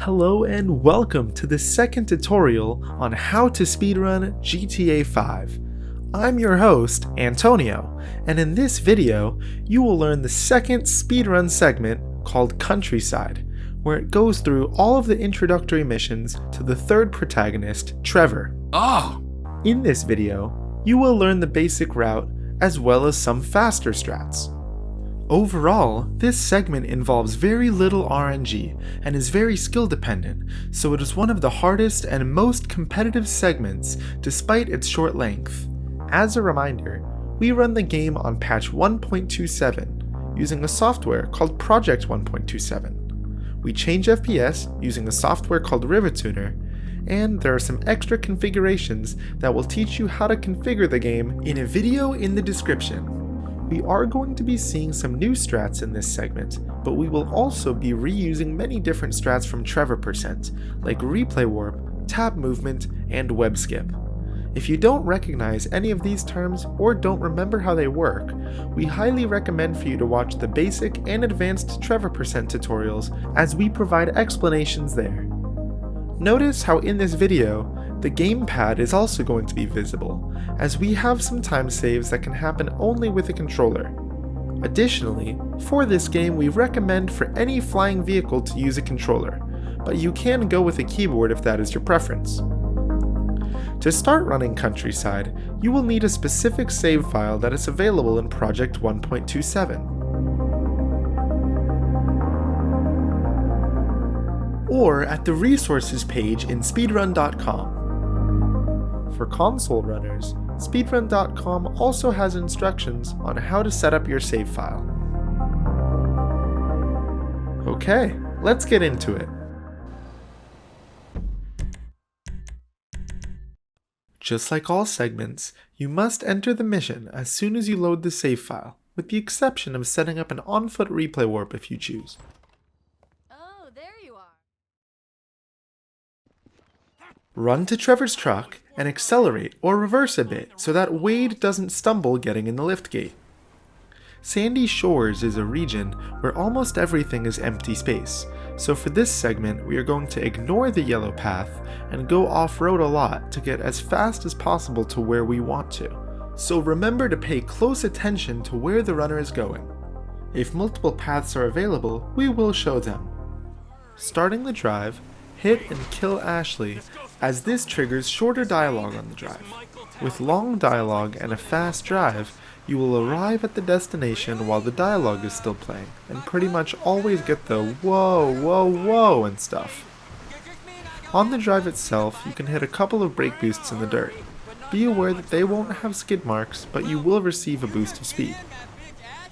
Hello and welcome to the second tutorial on how to speedrun GTA 5. I'm your host, Antonio, and in this video, you will learn the second speedrun segment called Countryside, where it goes through all of the introductory missions to the third protagonist, Trevor. In this video, you will learn the basic route as well as some faster strats. Overall, this segment involves very little RNG and is very skill dependent, so it is one of the hardest and most competitive segments despite its short length. As a reminder, we run the game on patch 1.27 using a software called Project 1.27. We change FPS using a software called RiverTuner, and there are some extra configurations that will teach you how to configure the game in a video in the description. We are going to be seeing some new strats in this segment, but we will also be reusing many different strats from Trevor %, like replay warp, tab movement, and web skip. If you don't recognize any of these terms or don't remember how they work, we highly recommend for you to watch the basic and advanced Trevor % tutorials as we provide explanations there. Notice how in this video, the gamepad is also going to be visible, as we have some time saves that can happen only with a controller. Additionally, for this game we recommend for any flying vehicle to use a controller, but you can go with a keyboard if that is your preference. To start running Countryside, you will need a specific save file that is available in Project 1.27. Or at the resources page in speedrun.com. For console runners, speedrun.com also has instructions on how to set up your save file. Okay, let's get into it. Just like all segments, you must enter the mission as soon as you load the save file, with the exception of setting up an on-foot replay warp if you choose. Oh, there you are. Run to Trevor's truck and accelerate or reverse a bit so that Wade doesn't stumble getting in the liftgate. Sandy Shores is a region where almost everything is empty space, so for this segment we are going to ignore the yellow path and go off-road a lot to get as fast as possible to where we want to. So remember to pay close attention to where the runner is going. If multiple paths are available, we will show them. Starting the drive, hit and kill Ashley, as this triggers shorter dialogue on the drive. With long dialogue and a fast drive, you will arrive at the destination while the dialogue is still playing, and pretty much always get the whoa, whoa, whoa and stuff. On the drive itself, you can hit a couple of brake boosts in the dirt. Be aware that they won't have skid marks, but you will receive a boost of speed.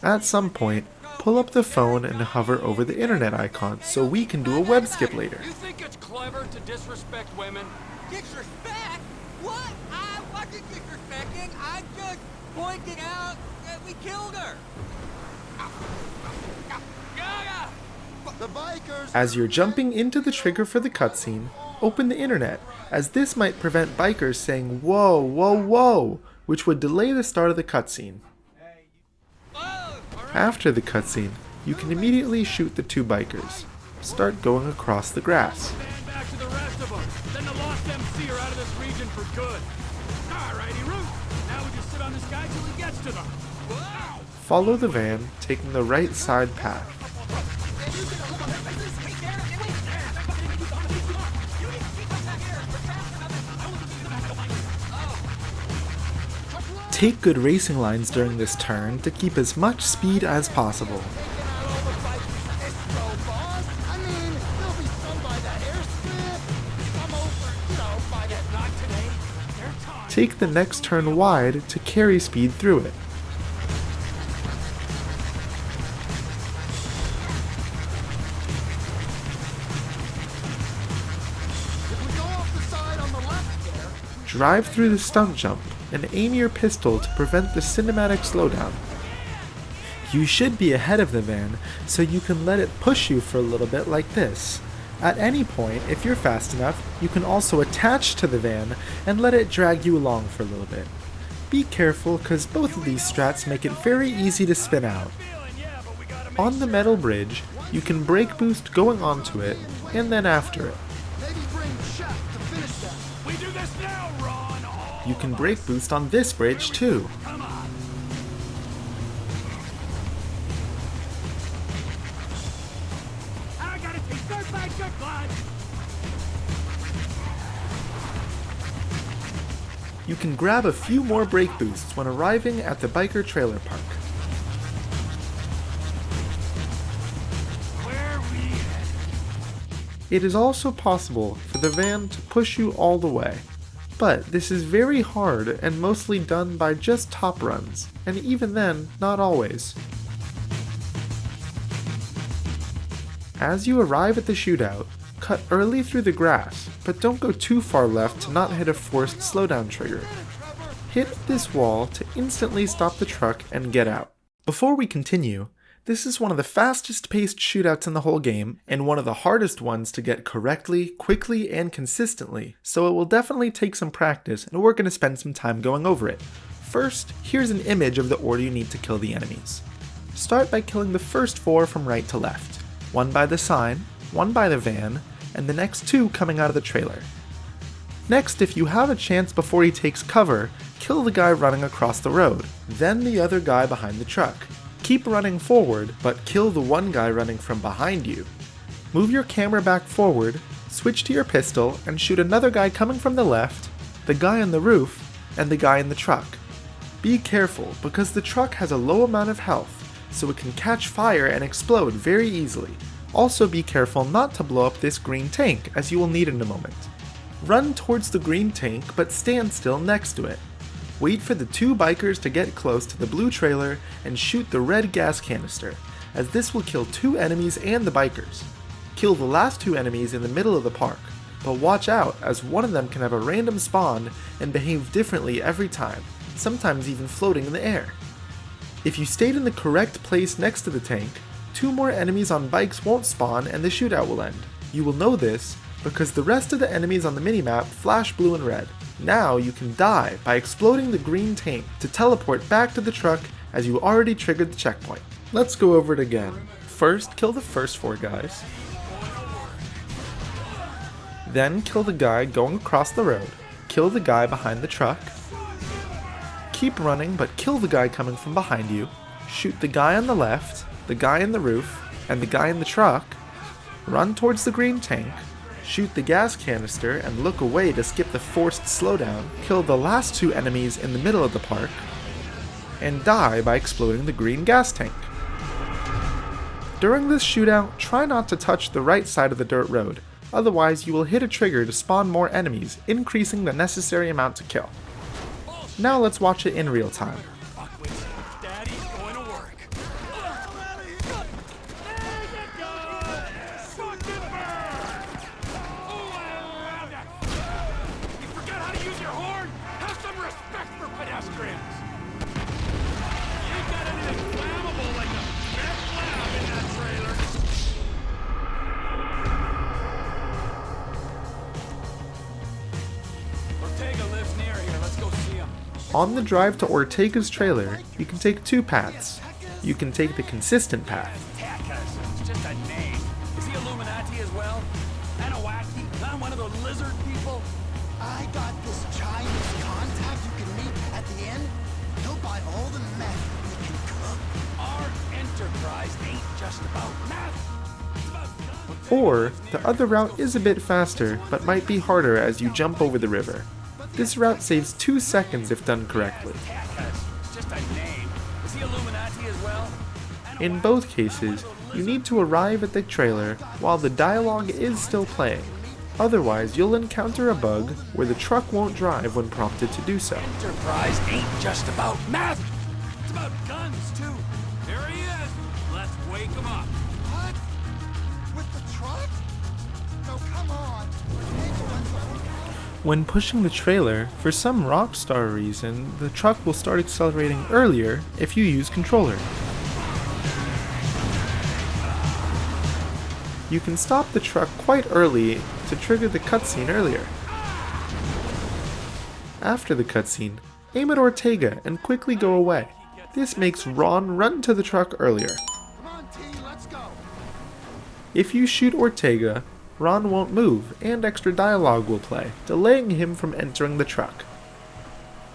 At some point, pull up the phone and hover over the internet icon so we can do a web skip later. You think it's clever to disrespect women? Disrespect? What? I wasn't disrespecting. I just pointed out that we killed her. The bikers. As you're jumping into the trigger for the cutscene, open the internet, as this might prevent bikers saying whoa, whoa, whoa, which would delay the start of the cutscene. After the cutscene, you can immediately shoot the two bikers. Start going across the grass. Stand back to the rest of them. Then the lost MC are out of this region for good. Alrighty, Root. Now we just sit on this guy till he gets to them. Wow. Follow the van, taking the right side path. Take good racing lines during this turn to keep as much speed as possible. Take the next turn wide to carry speed through it. Drive through the stunt jump and aim your pistol to prevent the cinematic slowdown. You should be ahead of the van, so you can let it push you for a little bit like this. At any point, if you're fast enough, you can also attach to the van and let it drag you along for a little bit. Be careful, cause both of these strats make it very easy to spin out. On the metal bridge, You can brake boost going onto it, and then after it. Maybe bring Shaq to finish that. We do this now, Ron! Oh, You can brake boost on this bridge too. come on! I gotta take third back your blood! You can grab a few more brake boosts when arriving at the biker trailer park. Where we at? It is also possible for the van to push you all the way, but this is very hard and mostly done by just top runs, and even then, not always. As you arrive at the shootout, cut early through the grass, but don't go too far left to not hit a forced slowdown trigger. Hit this wall to instantly stop the truck and get out. Before we continue, this is one of the fastest paced shootouts in the whole game, and one of the hardest ones to get correctly, quickly, and consistently, so it will definitely take some practice, and we're going to spend some time going over it. First, here's an image of the order you need to kill the enemies. Start by killing the first 4 from right to left, one by the sign, one by the van, and the next 2 coming out of the trailer. Next, if you have a chance before he takes cover, kill the guy running across the road, then the other guy behind the truck. Keep running forward, but kill the one guy running from behind you. Move your camera back forward, switch to your pistol, and shoot another guy coming from the left, the guy on the roof, and the guy in the truck. Be careful, because the truck has a low amount of health, so it can catch fire and explode very easily. Also be careful not to blow up this green tank, as you will need in a moment. Run towards the green tank, but stand still next to it. Wait for the 2 bikers to get close to the blue trailer and shoot the red gas canister, as this will kill 2 enemies and the bikers. Kill the last 2 enemies in the middle of the park, but watch out as one of them can have a random spawn and behave differently every time, sometimes even floating in the air. If you stayed in the correct place next to the tank, 2 more enemies on bikes won't spawn and the shootout will end. You will know this because the rest of the enemies on the minimap flash blue and red. Now you can die by exploding the green tank to teleport back to the truck as you already triggered the checkpoint. Let's go over it again. First, kill the first 4 guys. Then kill the guy going across the road. Kill the guy behind the truck. Keep running, but kill the guy coming from behind you. Shoot the guy on the left, the guy in the roof, and the guy in the truck. Run towards the green tank. Shoot the gas canister and look away to skip the forced slowdown. Kill the last 2 enemies in the middle of the park. And die by exploding the green gas tank. During this shootout, try not to touch the right side of the dirt road, otherwise you will hit a trigger to spawn more enemies, increasing the necessary amount to kill. Now let's watch it in real time. Daddy's going to work. You forgot how to use your horn? Have some respect for pedestrians. You ain't got anything flammable like a meth lab in that trailer. Ortega lives near here. Let's go see him. On the drive to Ortega's trailer, you can take 2 paths. You can take the consistent path. Tacos. It's just a name. Is he Illuminati as well? Anawaki? Not one of those lizard people? I got this Chinese contact you can meet at the end. He'll buy all the meth we can cook. Our enterprise ain't just about math. It's about guns. Or, the other route is a bit faster, but might be harder as you jump over the river. This route saves 2 seconds if done correctly. Tacos. It's just a name. Is he Illuminati as well? In both cases, you need to arrive at the trailer while the dialogue is still playing. Otherwise, you'll encounter a bug where the truck won't drive when prompted to do so. Enterprise ain't just about math. It's about guns, too. There he is. Let's wake him up. What? With the truck? No, come on. When pushing the trailer, for some Rockstar reason, the truck will start accelerating earlier if you use controller. You can stop the truck quite early to trigger the cutscene earlier. After the cutscene, aim at Ortega and quickly go away. This makes Ron run to the truck earlier. Come on, T, let's go. If you shoot Ortega, Ron won't move and extra dialogue will play, delaying him from entering the truck.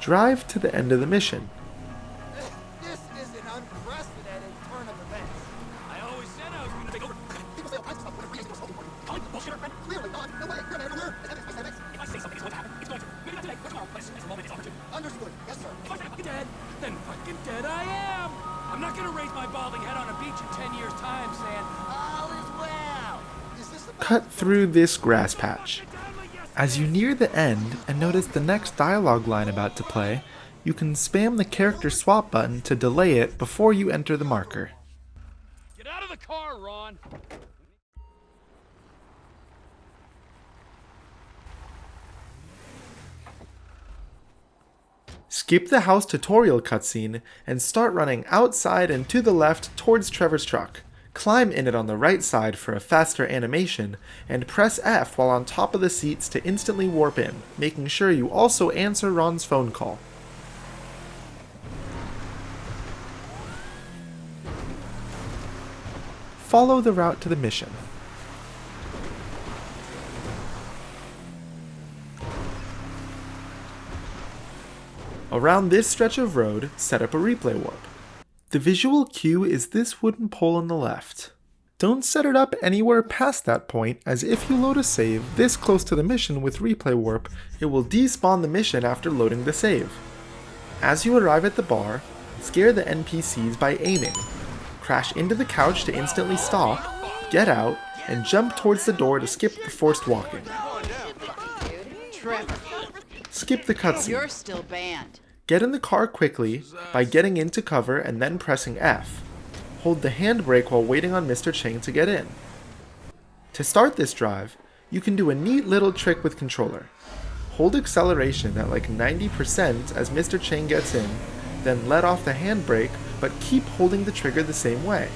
Drive to the end of the mission. This is an unprecedented turn of events. I always said I was gonna take over. People say all kinds of stuff when it really supposed to be calling bullshit, friend. Clearly not. No way. You're an editor. If I say something is going to happen, it's going to. Maybe not today, but tomorrow. But as soon as the moment is opportune. Understood. Yes, sir. If I say fucking dead, then fucking dead I am. I'm not gonna raise my balding head on a beach in 10 years' time saying, all is well. Is this the Cut through this grass patch. As you near the end and notice the next dialogue line about to play, you can spam the character swap button to delay it before you enter the marker. Get out of the car, Ron. Skip the house tutorial cutscene and start running outside and to the left towards Trevor's truck. Climb in it on the right side for a faster animation, and press F while on top of the seats to instantly warp in, making sure you also answer Ron's phone call. Follow the route to the mission. Around this stretch of road, set up a replay warp. The visual cue is this wooden pole on the left. Don't set it up anywhere past that point, as if you load a save this close to the mission with replay warp, it will despawn the mission after loading the save. As you arrive at the bar, scare the NPCs by aiming. Crash into the couch to instantly stop, get out, and jump towards the door to skip the forced walking. Trevor, Skip the cutscene. you're still banned. Get in the car quickly by getting into cover and then pressing F. Hold the handbrake while waiting on Mr. Chang to get in. To start this drive, you can do a neat little trick with controller. Hold acceleration at like 90% as Mr. Chang gets in, then let off the handbrake but keep holding the trigger the same way.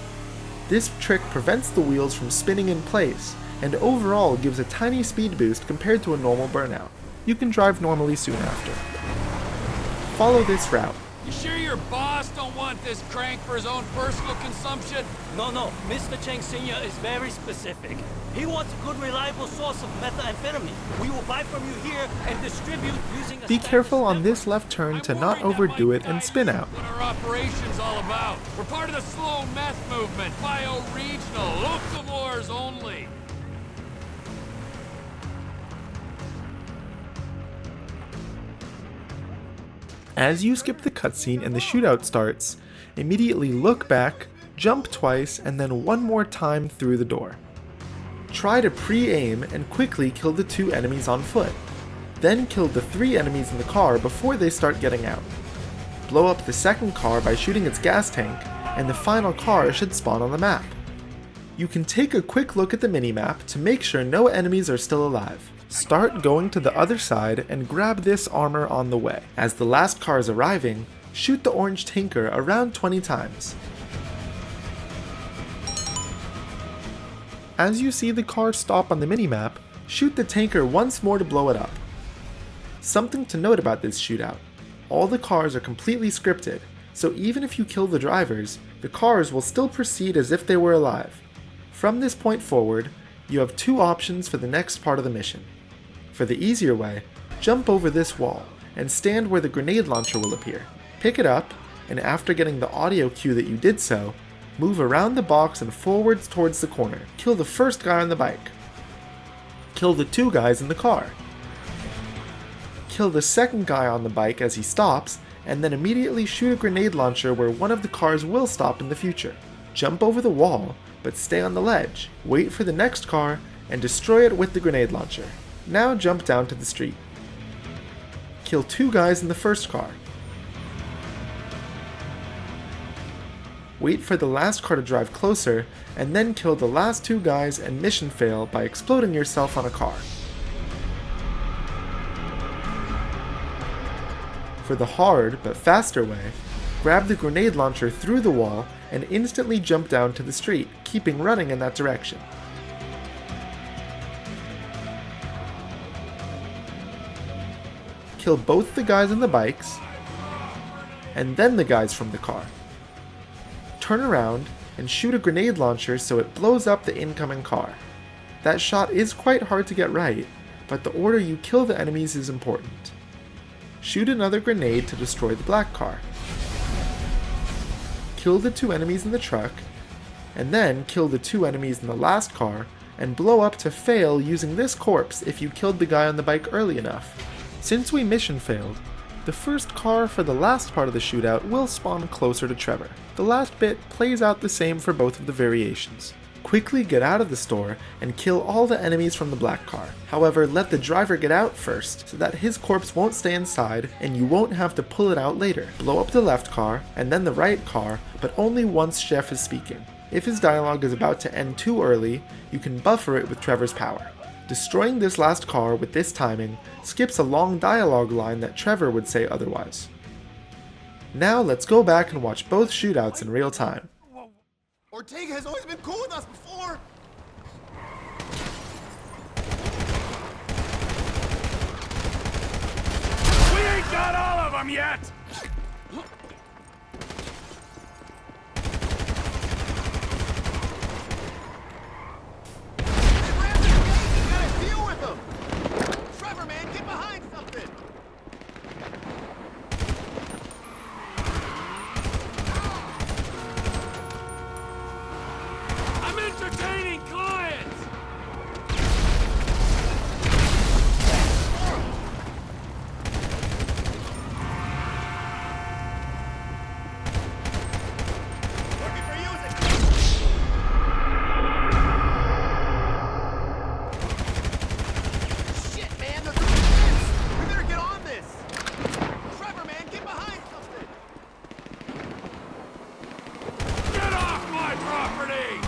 This trick prevents the wheels from spinning in place and overall gives a tiny speed boost compared to a normal burnout. You can drive normally soon after. Follow this route. You sure your boss don't want this crank for his own personal consumption? No, Mr. Chang Sr. is very specific. He wants a good, reliable source of methamphetamine. We will buy from you here and distribute using a Be careful on network. this left turn to not overdo it and spin out. What our operation's all about. We're part of the slow meth movement, bio-regional, locavores only. As you skip the cutscene and the shootout starts, immediately look back, jump twice, and then one more time through the door. Try to pre-aim and quickly kill the 2 enemies on foot. Then kill the 3 enemies in the car before they start getting out. Blow up the second car by shooting its gas tank, and the final car should spawn on the map. You can take a quick look at the minimap to make sure no enemies are still alive. Start going to the other side and grab this armor on the way. As the last car is arriving, shoot the orange tanker around 20 times. As you see the car stop on the minimap, shoot the tanker once more to blow it up. Something to note about this shootout: all the cars are completely scripted, so even if you kill the drivers, the cars will still proceed as if they were alive. From this point forward, you have 2 options for the next part of the mission. For the easier way, jump over this wall and stand where the grenade launcher will appear. Pick it up, and after getting the audio cue that you did so, move around the box and forwards towards the corner. Kill the first guy on the bike. Kill the 2 guys in the car. Kill the second guy on the bike as he stops, and then immediately shoot a grenade launcher where one of the cars will stop in the future. Jump over the wall, but stay on the ledge. Wait for the next car, and destroy it with the grenade launcher. Now jump down to the street. Kill 2 guys in the first car. Wait for the last car to drive closer, and then kill the last 2 guys and mission fail by exploding yourself on a car. For the hard but faster way, grab the grenade launcher through the wall and instantly jump down to the street, keeping running in that direction. Kill both the guys on the bikes, and then the guys from the car. Turn around, and shoot a grenade launcher so it blows up the incoming car. That shot is quite hard to get right, but the order you kill the enemies is important. Shoot another grenade to destroy the black car. Kill the 2 enemies in the truck, and then kill the 2 enemies in the last car, and blow up to fail using this corpse if you killed the guy on the bike early enough. Since we mission failed, the first car for the last part of the shootout will spawn closer to Trevor. The last bit plays out the same for both of the variations. Quickly get out of the store and kill all the enemies from the black car. However, let the driver get out first so that his corpse won't stay inside and you won't have to pull it out later. Blow up the left car and then the right car, but only once Chef is speaking. If his dialogue is about to end too early, you can buffer it with Trevor's power. Destroying this last car with this timing skips a long dialogue line that Trevor would say otherwise. Now let's go back and watch both shootouts in real time. Ortega has always been cool with us before. We ain't got all of them yet! Trevor, man, get behind something! I'm entertaining clients! Looking for music! Shit, man, there's a fence! We better get on this! Trevor, man, get behind something! Get off my property!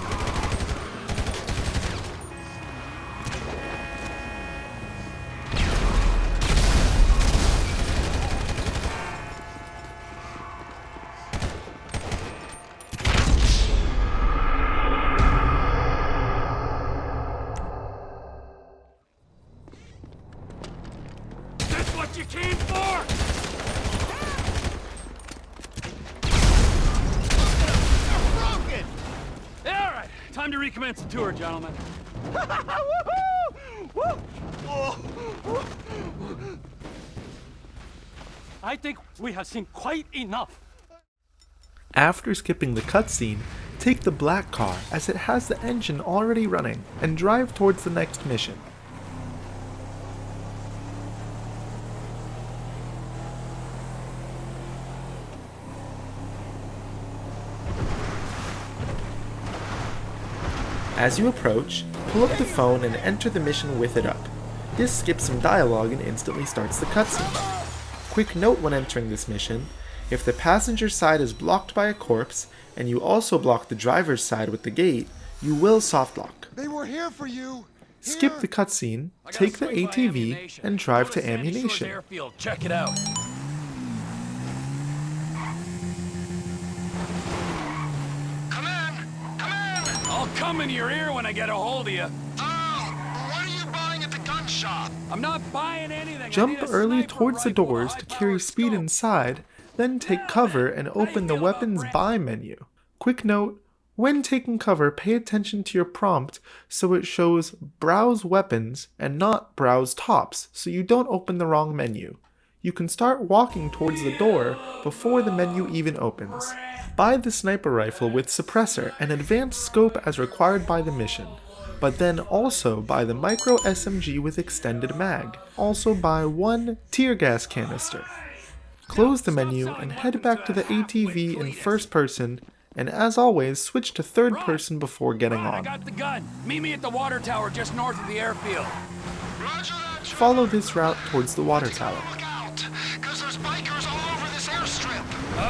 That's what you came for? They're broken! Yeah, all right. Time to recommence the tour, gentlemen. I think we have seen quite enough. After skipping the cutscene, take the black car as it has the engine already running and drive towards the next mission. As you approach, pull up the phone and enter the mission with it up. This skips some dialogue and instantly starts the cutscene. Quick note when entering this mission, if the passenger side is blocked by a corpse, and you also block the driver's side with the gate, you will softlock. They were here for you! Skip the cutscene, take the ATV, and drive to Ammunition. Airfield. Check it out. Come in! Come in! I'll come in your ear when I get a hold of you. Oh! What are you buying at the gun shop? I'm not buying anything. I Jump need a early sniper towards the rifle, doors to high-powered carry speed scope. inside, then take cover and open the weapons buy menu. Quick note, when taking cover, pay attention to your prompt so it shows browse weapons and not browse tops so you don't open the wrong menu. You can start walking towards the door before the menu even opens. Buy the sniper rifle with suppressor and advanced scope as required by the mission, but then also buy the micro SMG with extended mag. Also buy 1 tear gas canister. Close the menu and head back to the ATV in first person, and as always, switch to third person before getting I on. got the gun. Meet me at the water tower just north of the airfield. Roger that, Follow this route towards the water tower. Look out! Cause there's bikers all over this airstrip!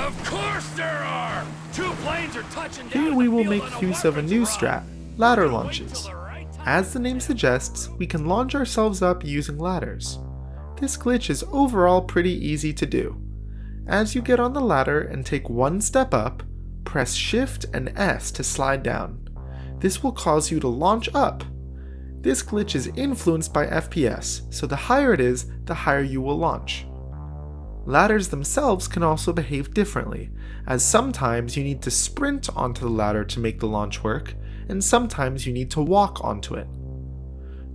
Of course there are! 2 planes are touching down Here in we the will field make on a use of a weapons new run. strat, ladder Wait till launches. the right time. As the name suggests, we can launch ourselves up using ladders. This glitch is overall pretty easy to do. As you get on the ladder and take 1 step up, press Shift and S to slide down. This will cause you to launch up. This glitch is influenced by FPS, so the higher it is, the higher you will launch. Ladders themselves can also behave differently, as sometimes you need to sprint onto the ladder to make the launch work, and sometimes you need to walk onto it.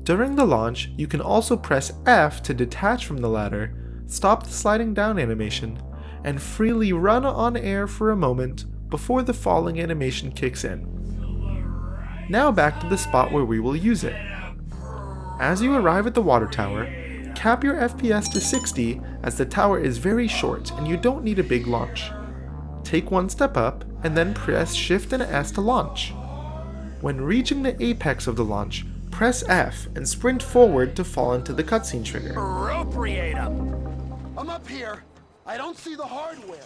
During the launch, you can also press F to detach from the ladder, stop the sliding down animation, and freely run on air for a moment before the falling animation kicks in. Now back to the spot where we will use it. As you arrive at the water tower, cap your FPS to 60 as the tower is very short and you don't need a big launch. Take one step up and then press Shift and S to launch. When reaching the apex of the launch, press F and sprint forward to fall into the cutscene trigger. Appropriate 'em. I'm up here. I don't see the hardware,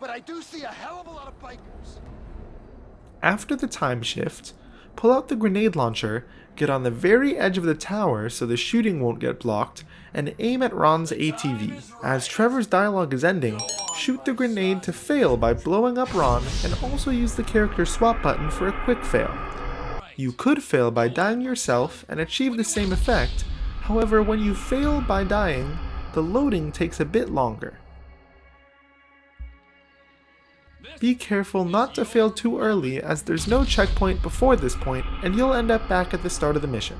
but I do see a hell of a lot of bikers. After the time shift, pull out the grenade launcher, get on the very edge of the tower so the shooting won't get blocked, and aim at Ron's ATV. As Trevor's dialogue is ending, shoot the grenade to fail by blowing up Ron, and also use the character swap button for a quick fail. You could fail by dying yourself and achieve the same effect, however when you fail by dying, the loading takes a bit longer. Be careful not to fail too early as there's no checkpoint before this point and you'll end up back at the start of the mission.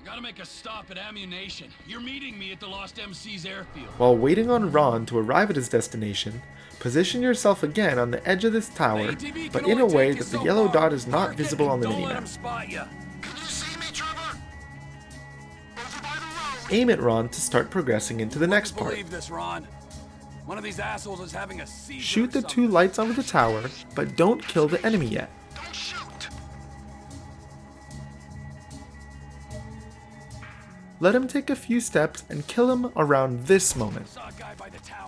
I gotta make a stop at ammunition. You're meeting me at the Lost MC's airfield. While waiting on Ron to arrive at his destination, position yourself again on the edge of this tower, but in a way that the yellow dot is not visible on the minimap. Aim at Ron to start progressing into the next part. This, Ron. One of these assholes is having a seizure. Shoot the two lights onto the tower, but don't kill the enemy yet. Let him take a few steps and kill him around this moment.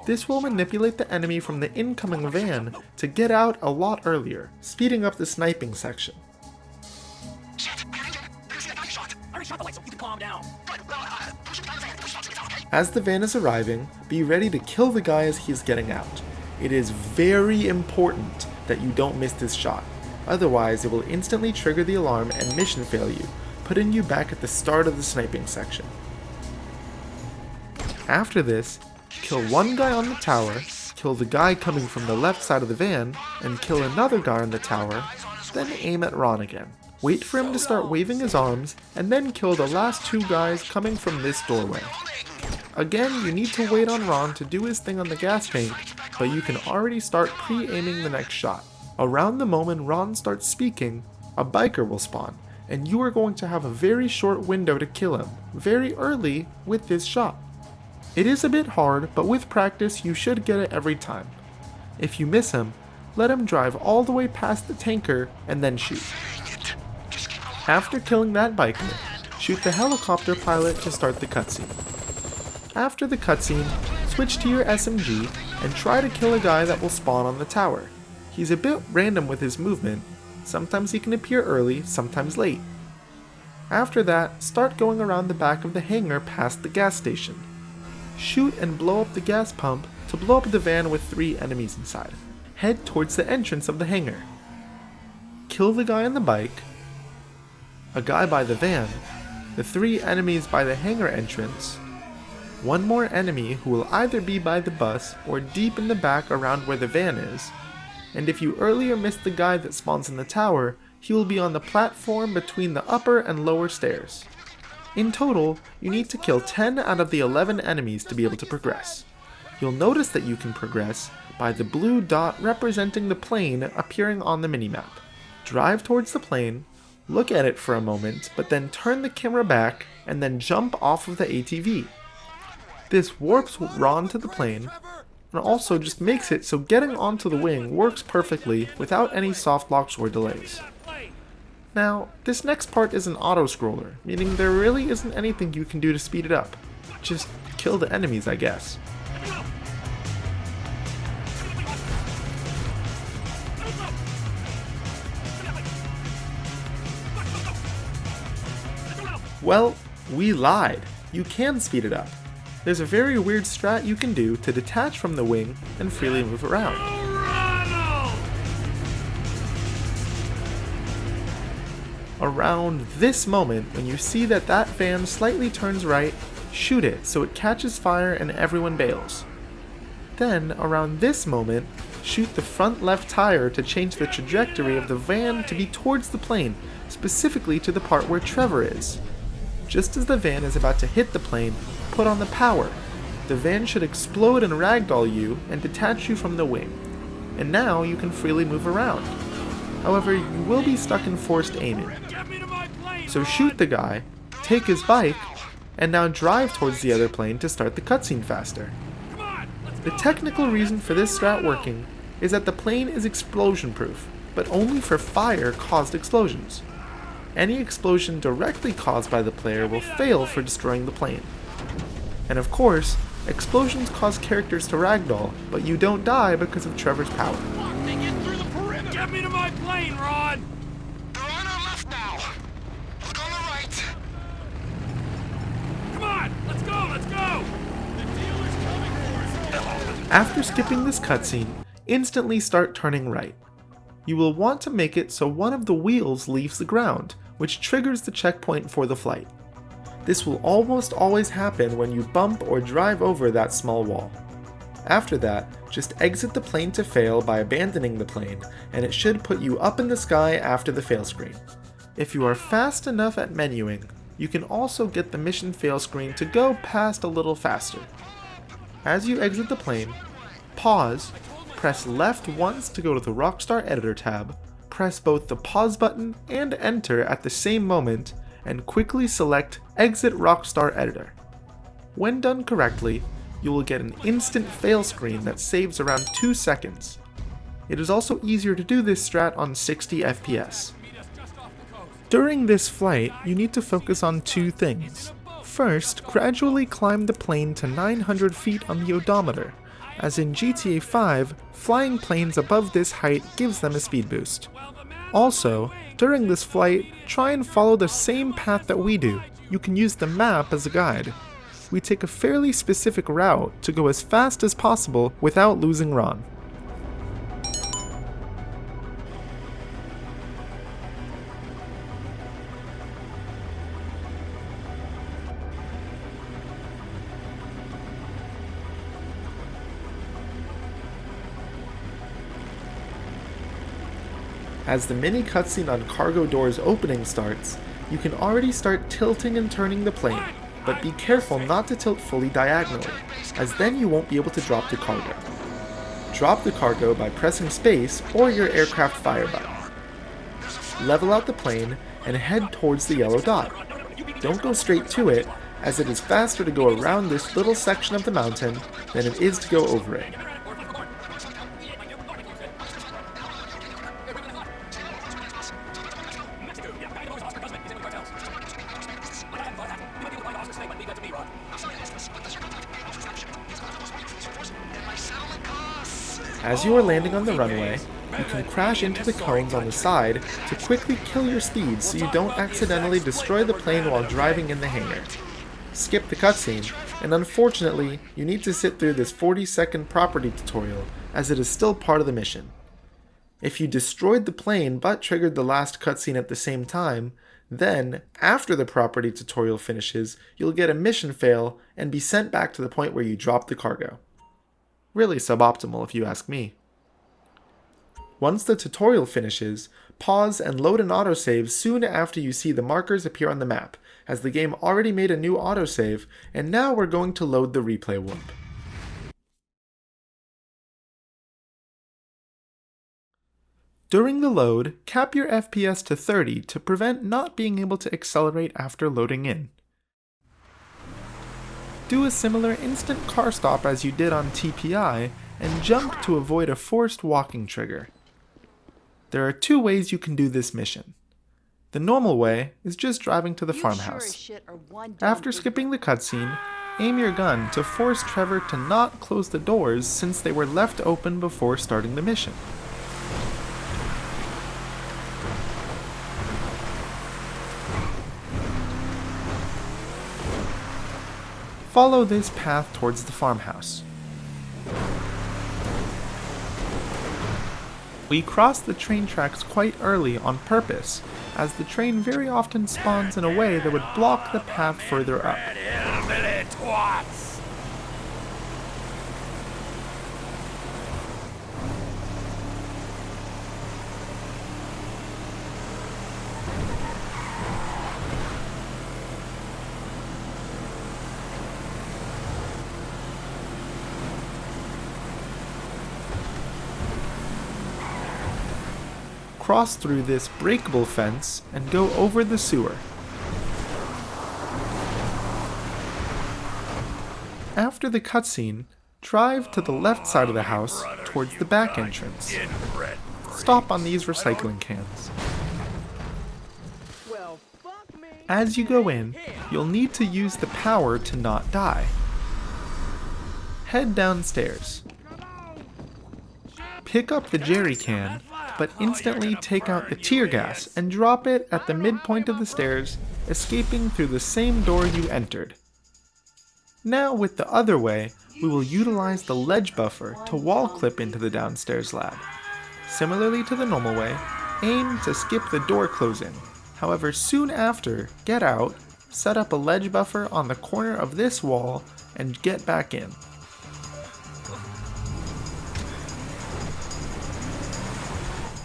This will manipulate the enemy from the incoming van to get out a lot earlier, speeding up the sniping section. As the van is arriving, be ready to kill the guy as he is getting out. It is very important that you don't miss this shot, otherwise it will instantly trigger the alarm and mission fail you, putting you back at the start of the sniping section. After this, kill one guy on the tower, kill the guy coming from the left side of the van, and kill another guy on the tower, then aim at Ron again. Wait for him to start waving his arms, and then kill the last two guys coming from this doorway. Again, you need to wait on Ron to do his thing on the gas tank, but you can already start pre-aiming the next shot. Around the moment Ron starts speaking, a biker will spawn, and you are going to have a very short window to kill him, very early with this shot. It is a bit hard, but with practice you should get it every time. If you miss him, let him drive all the way past the tanker and then shoot. After killing that biker, shoot the helicopter pilot to start the cutscene. After the cutscene, switch to your SMG and try to kill a guy that will spawn on the tower. He's a bit random with his movement, sometimes he can appear early, sometimes late. After that, start going around the back of the hangar past the gas station. Shoot and blow up the gas pump to blow up the van with 3 enemies inside. Head towards the entrance of the hangar. Kill the guy on the bike, a guy by the van, the 3 enemies by the hangar entrance, one more enemy who will either be by the bus or deep in the back around where the van is, and if you earlier missed the guy that spawns in the tower, he will be on the platform between the upper and lower stairs. In total, you need to kill 10 out of the 11 enemies to be able to progress. You'll notice that you can progress by the blue dot representing the plane appearing on the minimap. Drive towards the plane, look at it for a moment, but then turn the camera back and then jump off of the ATV. This warps Ron to the plane, and also just makes it so getting onto the wing works perfectly without any soft locks or delays. Now, this next part is an autoscroller, meaning there really isn't anything you can do to speed it up. Just kill the enemies, I guess. Well, we lied. You can speed it up. There's a very weird strat you can do to detach from the wing and freely move around. Around this moment, when you see that van slightly turns right, shoot it so it catches fire and everyone bails. Then, around this moment, shoot the front left tire to change the trajectory of the van to be towards the plane, specifically to the part where Trevor is. Just as the van is about to hit the plane, put on the power. The van should explode and ragdoll you and detach you from the wing. And now you can freely move around. However, you will be stuck in forced aiming. So shoot the guy, take his bike, and now drive towards the other plane to start the cutscene faster. The technical reason for this strat working is that the plane is explosion proof, but only for fire-caused explosions. Any explosion directly caused by the player will fail for destroying the plane. And of course, explosions cause characters to ragdoll, but you don't die because of Trevor's power. Get me to my plane, Ron! They're on our left now. Look on the right. Come on, let's go, let's go! The dealer's coming for us! After skipping this cutscene, instantly start turning right. You will want to make it so one of the wheels leaves the ground, which triggers the checkpoint for the flight. This will almost always happen when you bump or drive over that small wall. After that, just exit the plane to fail by abandoning the plane, and it should put you up in the sky after the fail screen. If you are fast enough at menuing, you can also get the mission fail screen to go past a little faster. As you exit the plane, pause, press left once to go to the Rockstar Editor tab, press both the pause button and enter at the same moment, and quickly select Exit Rockstar Editor. When done correctly, you will get an instant fail screen that saves around 2 seconds. It is also easier to do this strat on 60 FPS. During this flight, you need to focus on 2 things. First, gradually climb the plane to 900 feet on the odometer, as in GTA 5, flying planes above this height gives them a speed boost. Also, during this flight, try and follow the same path that we do. You can use the map as a guide. We take a fairly specific route to go as fast as possible without losing Ron. As the mini cutscene on cargo doors opening starts, you can already start tilting and turning the plane, but be careful not to tilt fully diagonally, as then you won't be able to drop the cargo. Drop the cargo by pressing space or your aircraft fire button. Level out the plane and head towards the yellow dot. Don't go straight to it, as it is faster to go around this little section of the mountain than it is to go over it. As you are landing on the runway, you can crash into the cones on the side to quickly kill your speed so you don't accidentally destroy the plane while driving in the hangar. Skip the cutscene, and unfortunately, you need to sit through this 40-second property tutorial as it is still part of the mission. If you destroyed the plane but triggered the last cutscene at the same time, then, after the property tutorial finishes, you'll get a mission fail and be sent back to the point where you dropped the cargo. Really suboptimal if you ask me. Once the tutorial finishes, pause and load an autosave soon after you see the markers appear on the map, as the game already made a new autosave, and now we're going to load the replay warp. During the load, cap your FPS to 30 to prevent not being able to accelerate after loading in. Do a similar instant car stop as you did on TPI, and jump to avoid a forced walking trigger. There are 2 ways you can do this mission. The normal way is just driving to the farmhouse. After skipping the cutscene, aim your gun to force Trevor to not close the doors since they were left open before starting the mission. Follow this path towards the farmhouse. We cross the train tracks quite early on purpose, as the train very often spawns in a way that would block the path further up. cross through this breakable fence and go over the sewer. After the cutscene, drive to the left side of the house towards the back entrance. Stop on these recycling cans. As you go in, you'll need to use the power to not die. Head downstairs. Pick up the jerry can, but instantly take out the tear gas and drop it at the midpoint of the stairs, escaping through the same door you entered. Now with the other way, we will utilize the Ledgebuffer to wall clip into the downstairs lab. Similarly to the normal way, aim to skip the door closing. However, soon after, get out, set up a Ledgebuffer on the corner of this wall, and get back in.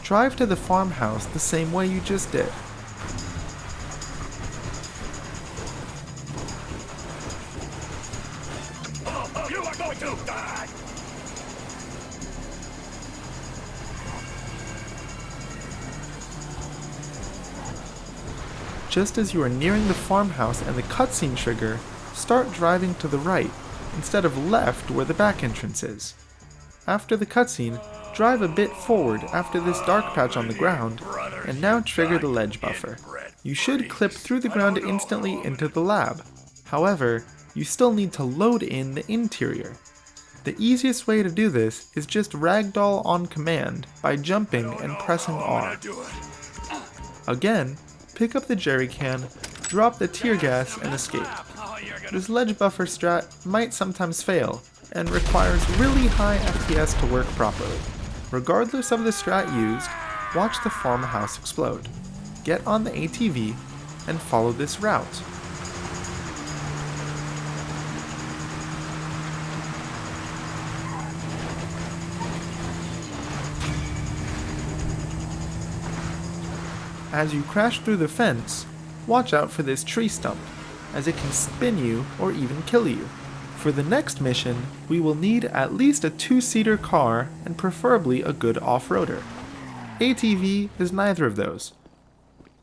Drive to the farmhouse the same way you just did. You are going to die! Just as you are nearing the farmhouse and the cutscene trigger, start driving to the right, instead of left where the back entrance is. After the cutscene, drive a bit forward after this dark patch on the ground, and now trigger the Ledgebuffer. You should clip through the ground instantly into the lab. However, you still need to load in the interior. The easiest way to do this is just ragdoll on command by jumping and pressing R. Again, pick up the jerry can, drop the tear gas, and escape. This Ledgebuffer strat might sometimes fail, and requires really high FPS to work properly. Regardless of the strat used, watch the farmhouse explode. Get on the ATV, and follow this route. As you crash through the fence, watch out for this tree stump, as it can spin you or even kill you. For the next mission, we will need at least a 2-seater car and preferably a good off-roader. ATV is neither of those.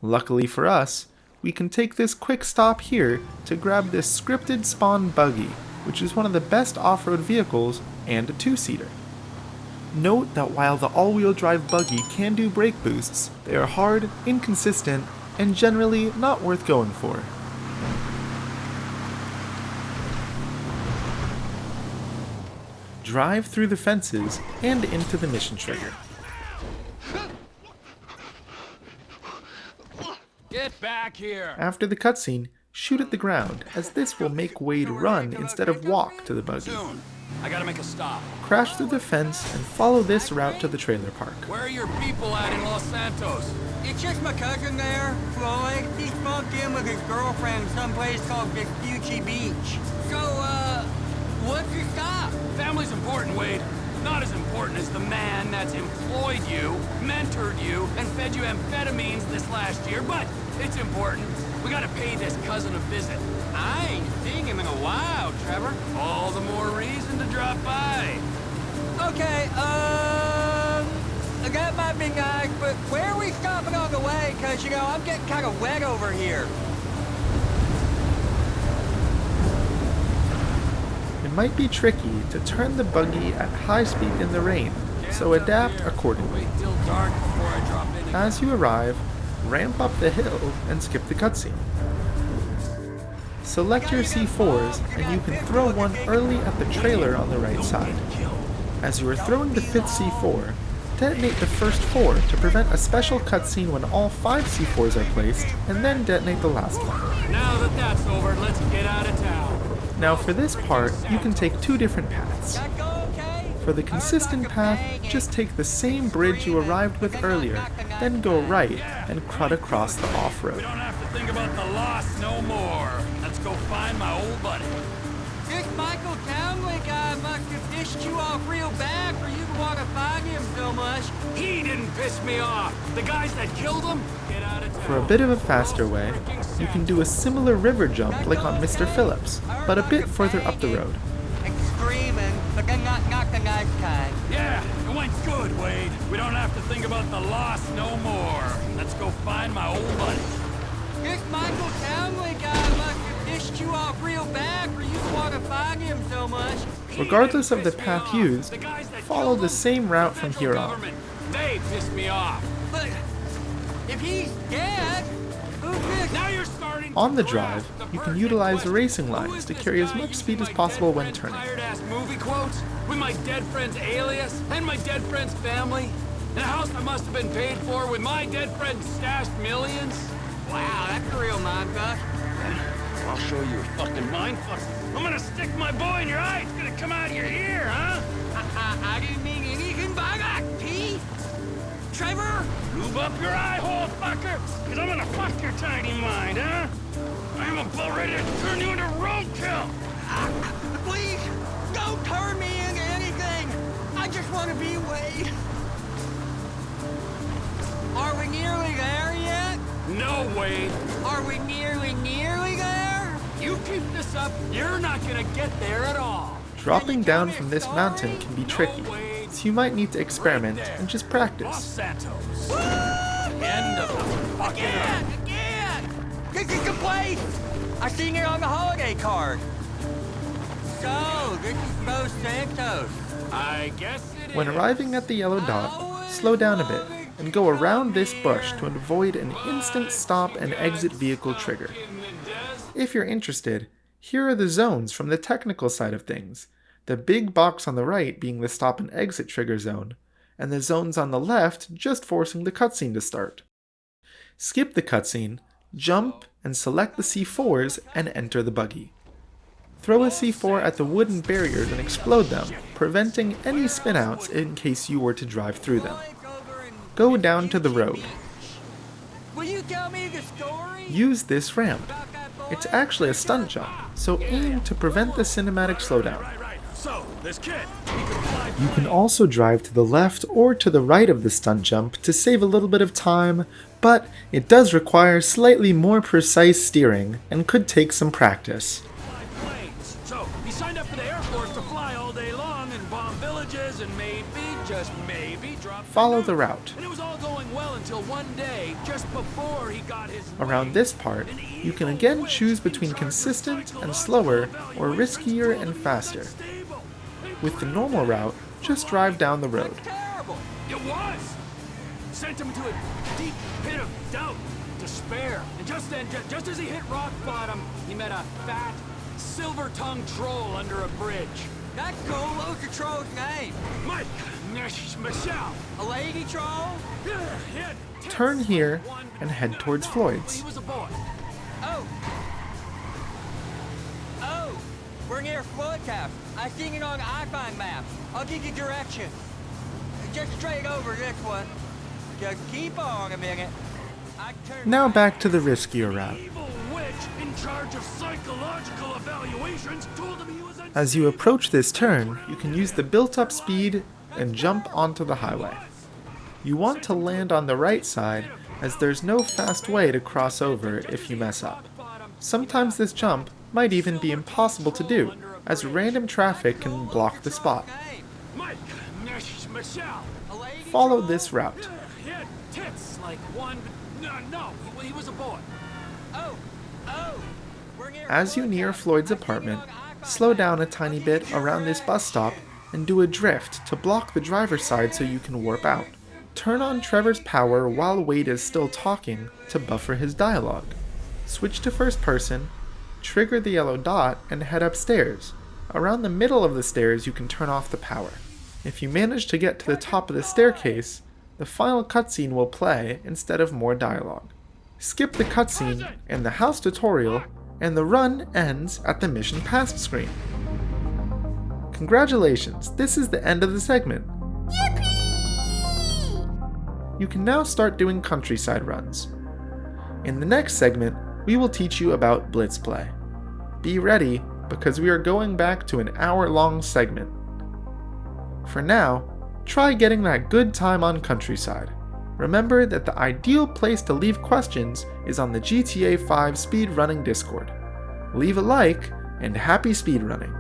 Luckily for us, we can take this quick stop here to grab this scripted spawn buggy, which is one of the best off-road vehicles and a 2-seater. Note that while the all-wheel drive buggy can do brake boosts, they are hard, inconsistent, and generally not worth going for. Drive through the fences and into the mission trigger. Get back here! After the cutscene, shoot at the ground, as this will make Wade run instead of walk to the buggy. Soon. I gotta make a stop. Crash through the fence and follow this route to the trailer park. Where are your people at in Los Santos? It's just my cousin there, Floyd. He's bunked in with his girlfriend someplace called Vespucci Beach. So, what's your stop? Family's important, Wade. Not as important as the man that's employed you, mentored you, and fed you amphetamines this last year, but it's important. We gotta pay this cousin a visit. I ain't seen him in a while, Trevor. All the more reason to drop by. Okay, that might be nice, but where are we stopping on the way? Cause, you know, I'm getting kind of wet over here. It might be tricky to turn the buggy at high speed in the rain, so adapt accordingly. Wait till dark before I drop in. As you arrive, ramp up the hill and skip the cutscene. Select your C4s and you can throw one early at the trailer on the right side. As you are throwing the 5th C4, detonate the first 4 to prevent a special cutscene when all 5 C4s are placed, and then detonate the last one. Now that that's over, let's get out of town. Now for this part, you can take 2 different paths. That go okay? For the consistent path, just take the same bridge you arrived with earlier, then go right and cut across the We off-road. don't have to think about the loss no more. Let's go find my old buddy. This Michael Townley guy must have pissed you off real bad for you to want to find him so much. He didn't piss me off. The guys that killed him, get out of town. For a bit of a faster way, you can do a similar river jump like on Mr. Phillips, but a bit further up the road. screaming, but then not the nice kind. Yeah, it went good, Wade. We don't have to think about the loss no more. Let's go find my old buddy. This Michael Townley guy must have pissed you off real bad for you to want to find him so much. Regardless of the path used, follow the same route from here on. They pissed me off. But if he's dead, who pissed? Now you're starting. On the drive, you can utilize racing lines to carry as much speed as possible when turning. Tired-ass movie quotes with my dead friend's alias and my dead friend's family, and a house I must have been paid for with my dead friend's stashed millions. Wow, that's a real mindfuck. I'll show you a fucking mindfuck. I'm gonna stick my boy in your eye. It's gonna come out of your ear, huh? I didn't mean anything by that, Pete. Trevor? Move up your eye hole, fucker, because I'm gonna fuck your tiny mind, huh? I'm about ready to turn you into roadkill. Please, don't turn me into anything. I just want to be Wade. Are we nearly there yet? No, Wade. Are we nearly there? You keep this up, you're not gonna get there at all. Dropping down from this mountain can be tricky, so you might need to experiment and just Los practice. Santos. Woo! End of the fucking earth. Again! This is the place! I seen it on the holiday card. So, this is Los Santos. I guess it When is. arriving at the yellow dot, slow down a bit and go around this bush to avoid an instant stop and exit vehicle trigger. If you're interested, here are the zones from the technical side of things, the big box on the right being the stop and exit trigger zone, and the zones on the left just forcing the cutscene to start. Skip the cutscene, jump, and select the C4s and enter the buggy. Throw a C4 at the wooden barriers and explode them, preventing any spinouts in case you were to drive through them. Go down to the road. Will you tell me the story? Use this ramp. It's actually a stunt jump, so aim to prevent the cinematic slowdown. Right. So, this kid, he could fly. You can also drive to the left or to the right of the stunt jump to save a little bit of time, but it does require slightly more precise steering and could take some practice. Fly planes. So, he signed up for the Air Force to fly all day long and bomb villages and maybe, just maybe, drop. Follow the route. And it was all going well until one day, just before he got his. Around this part, you can again choose between consistent and slower or riskier and faster. With the normal route, just drive down the road. Terrible. It was! Sent him to a deep pit of doubt, despair. And just then, just as he hit rock bottom, he met a fat, silver-tongued troll under a bridge. That's cool. What was the troll's name? Mike, Michelle. A lady troll? Yeah. Turn here and head towards Floyd's. He was a boy. Oh, we're near Floyd Cap. I seen it on the iPhone map. I'll give you direction. Just straight over this one. Just keep on a minute. Now back to the riskier route. Evil witch in charge of psychological evaluations told him he was a As you approach this turn, you can use the built-up speed and jump onto the highway. You want to land on the right side, as there's no fast way to cross over if you mess up. Sometimes this jump might even be impossible to do, as random traffic can block the spot. Mike, Michelle. Follow this route. He had tits like one. No, he was a boy. As you near Floyd's apartment, slow down a tiny bit around this bus stop and do a drift to block the driver's side so you can warp out. Turn on Trevor's power while Wade is still talking to buffer his dialogue. Switch to first person, trigger the yellow dot, and head upstairs. Around the middle of the stairs you can turn off the power. If you manage to get to the top of the staircase, the final cutscene will play instead of more dialogue. Skip the cutscene and the house tutorial, and the run ends at the mission passed screen. Congratulations, this is the end of the segment. You can now start doing countryside runs. In the next segment, we will teach you about blitz play. Be ready, because we are going back to an hour-long segment. For now, try getting that good time on countryside. Remember that the ideal place to leave questions is on the GTA 5 speedrunning Discord. Leave a like, and happy speedrunning!